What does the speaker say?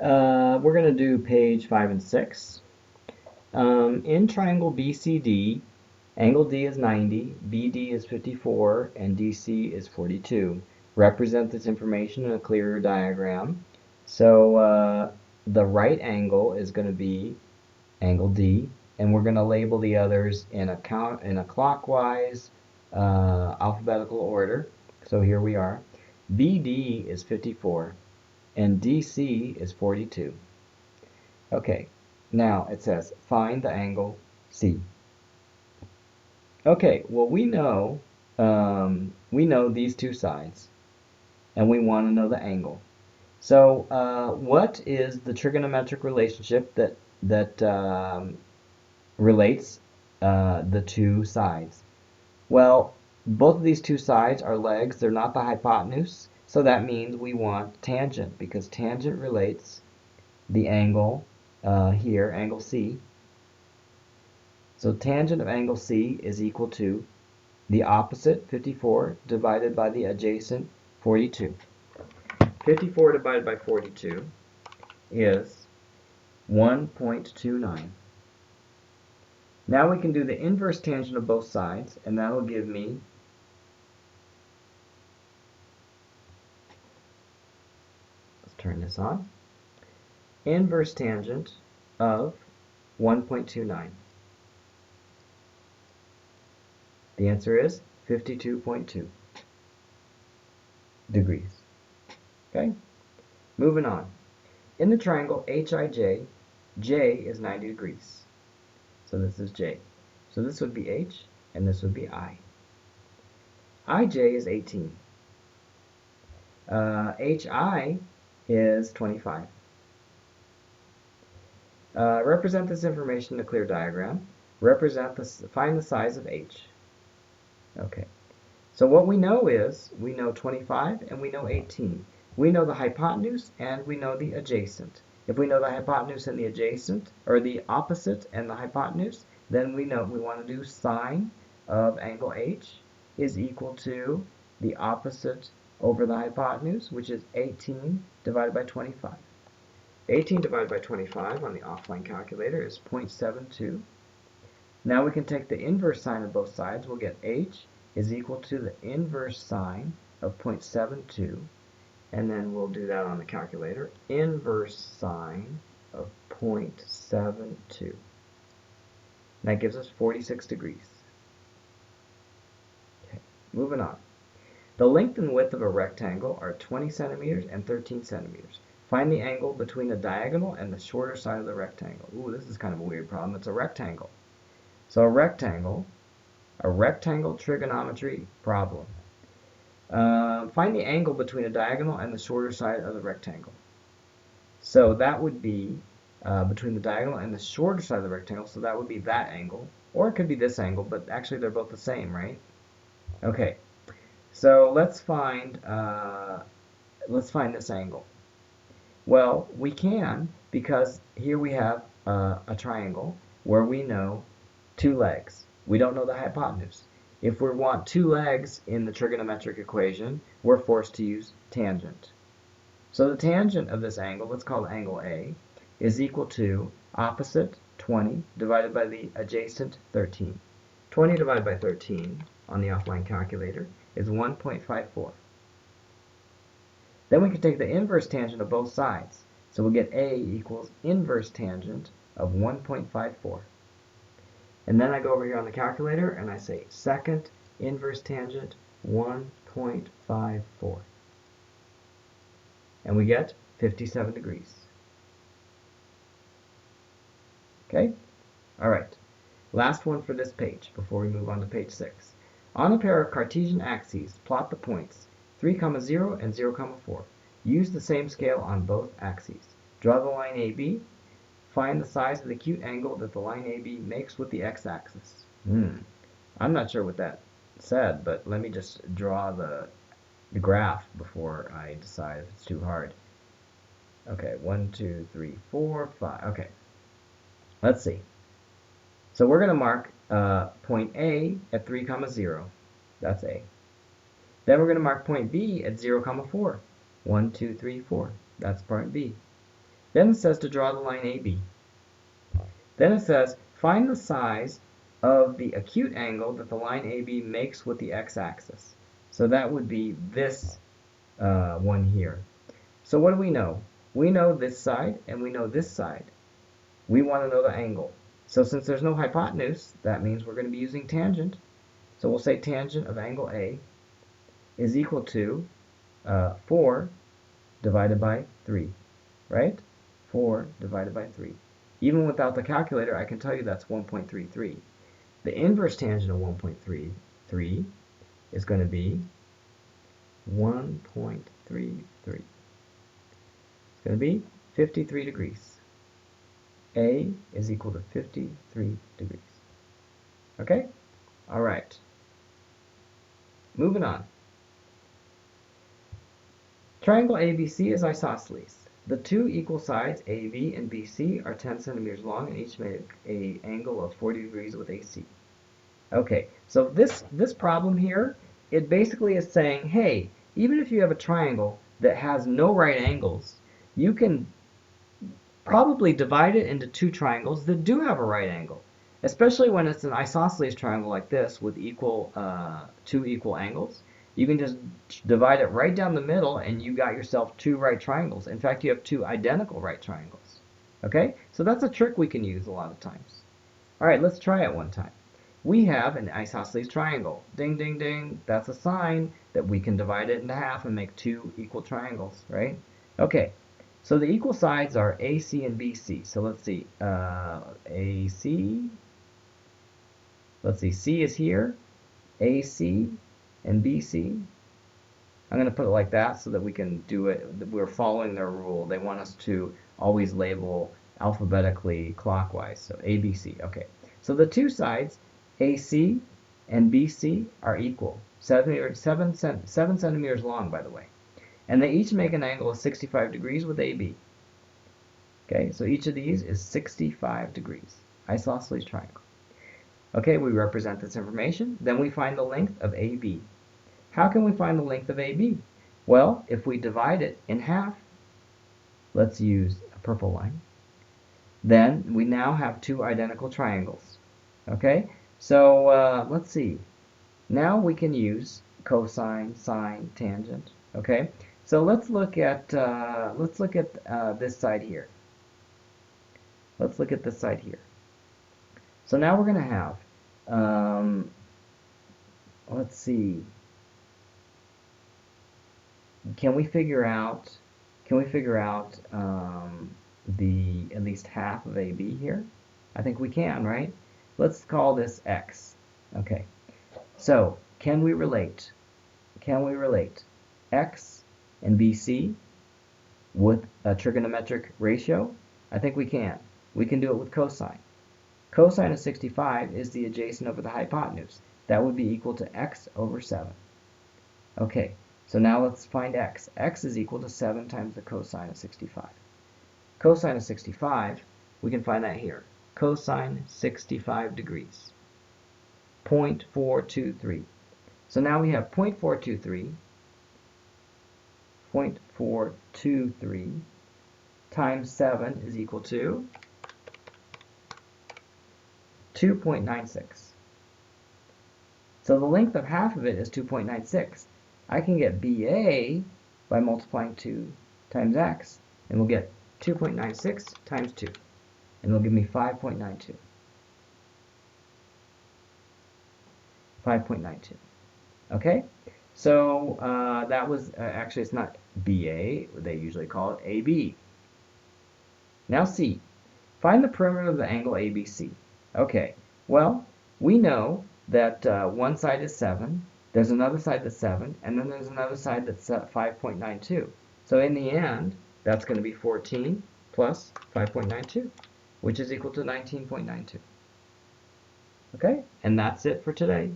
We're going to do page 5 and 6. In triangle BCD, angle D is 90, BD is 54, and DC is 42. Represent this information in a clearer diagram. So the right angle is going to be angle D, and we're going to label the others in a clockwise alphabetical order. So here we are. BD is 54, and DC is 42. Okay, now it says find the angle C. Okay, well we know these two sides, and we want to know the angle. So what is the trigonometric relationship that relates the two sides? Well, both of these two sides are legs. They're not the hypotenuse, so that means we want tangent because tangent relates the angle here, angle C. So tangent of angle C is equal to the opposite, 54, divided by the adjacent, 42. 54 divided by 42 is 1.29. Now we can do the inverse tangent of both sides, and that will give me let's turn this on. Inverse tangent of 1.29. The answer is 52.2 degrees. Okay? Moving on. In the triangle HIJ, J is 90 degrees. So this is J. So this would be H, and this would be I. IJ is 18. HI is 25. Represent this information in a clear diagram. Find the size of H. Okay. So what we know is, we know 25 and we know 18. We know the hypotenuse and we know the adjacent. If we know the hypotenuse and the adjacent, or the opposite and the hypotenuse, then we know we want to do sine of angle H is equal to the opposite over the hypotenuse, which is 18 divided by 25. 18 divided by 25 on the offline calculator is 0.72. Now we can take the inverse sine of both sides. We'll get H is equal to the inverse sine of 0.72. And then we'll do that on the calculator. Inverse sine of 0.72. That gives us 46 degrees. Okay, moving on. The length and width of a rectangle are 20 centimeters and 13 centimeters. Find the angle between the diagonal and the shorter side of the rectangle. Ooh, this is kind of a weird problem. It's a rectangle. So a rectangle trigonometry problem. Find the angle between a diagonal and the shorter side of the rectangle. So that would be between the diagonal and the shorter side of the rectangle, so that would be that angle. Or it could be this angle, but actually they're both the same, right? Okay, so let's find this angle. Well, we can, because here we have a triangle where we know two legs. We don't know the hypotenuse. If we want two legs in the trigonometric equation, we're forced to use tangent. So the tangent of this angle, let's call it angle A, is equal to opposite 20 divided by the adjacent 13. 20 divided by 13 on the offline calculator is 1.54. Then we can take the inverse tangent of both sides. So we'll get A equals inverse tangent of 1.54. And then I go over here on the calculator and I say second inverse tangent 1.54. And we get 57 degrees. Okay? Alright. Last one for this page before we move on to page 6. On a pair of Cartesian axes, plot the points 3, 0 and 0, 4. Use the same scale on both axes. Draw the line AB. Find the size of the acute angle that the line AB makes with the x-axis. I'm not sure what that said, but let me just draw the graph before I decide if it's too hard. Okay, 1, 2, 3, 4, 5. Okay, let's see. So we're going to mark point A at 3, 0. That's A. Then we're going to mark point B at 0, 4. 1, 2, 3, 4. That's point B. Then it says to draw the line AB. Then it says find the size of the acute angle that the line AB makes with the x-axis. So that would be this one here. So what do we know? We know this side and we know this side. We want to know the angle. So since there's no hypotenuse, that means we're going to be using tangent. So we'll say tangent of angle A is equal to 4 divided by 3, right? 4 divided by 3. Even without the calculator, I can tell you that's 1.33. The inverse tangent of 1.33 is going to be 1.33. It's going to be 53 degrees. A is equal to 53 degrees. Okay? All right. Moving on. Triangle ABC is isosceles. The two equal sides, AB and BC, are 10 centimeters long and each make an angle of 40 degrees with AC. Okay, so this problem here, it basically is saying, hey, even if you have a triangle that has no right angles, you can probably divide it into two triangles that do have a right angle, especially when it's an isosceles triangle like this with two equal angles. You can just divide it right down the middle and you got yourself two right triangles. In fact, you have two identical right triangles. Okay, so that's a trick we can use a lot of times. All right, let's try it one time. We have an isosceles triangle. Ding, ding, ding. That's a sign that we can divide it into half and make two equal triangles, right? Okay, so the equal sides are AC and BC. So let's see, AC, let's see, C is here, AC and BC. I'm going to put it like that so that we can do it. We're following their rule. They want us to always label alphabetically clockwise. So ABC. Okay. So the two sides, AC and BC, are equal. 7 centimeters long, by the way. And they each make an angle of 65 degrees with AB. Okay, so each of these is 65 degrees. Isosceles triangle. Okay, we represent this information. Then we find the length of AB. How can we find the length of AB? Well, if we divide it in half, let's use a purple line, then we now have two identical triangles. Okay, so let's see. Now we can use cosine, sine, tangent. Okay, so let's look at this side here. Let's look at this side here. So now we're going to have, let's see. Can we figure out the at least half of AB here? I think we can, right? Let's call this X. Okay. So can we relate X and BC with a trigonometric ratio? I think we can. We can do it with cosine. Cosine of 65 is the adjacent over the hypotenuse. That would be equal to X over 7. Okay. So now let's find X. X is equal to 7 times the cosine of 65. Cosine of 65, we can find that here. Cosine 65 degrees. 0.423. So now we have 0.423. 0.423 times 7 is equal to 2.96. So the length of half of it is 2.96. I can get BA by multiplying 2 times X, and we'll get 2.96 times 2, and it'll give me 5.92. 5.92. Okay? So that was, actually it's not BA, they usually call it AB. Now C. Find the perimeter of the angle ABC. Okay, well, we know that one side is 7, there's another side that's 7, and then there's another side that's 5.92. So in the end, that's going to be 14 plus 5.92, which is equal to 19.92. Okay, and that's it for today.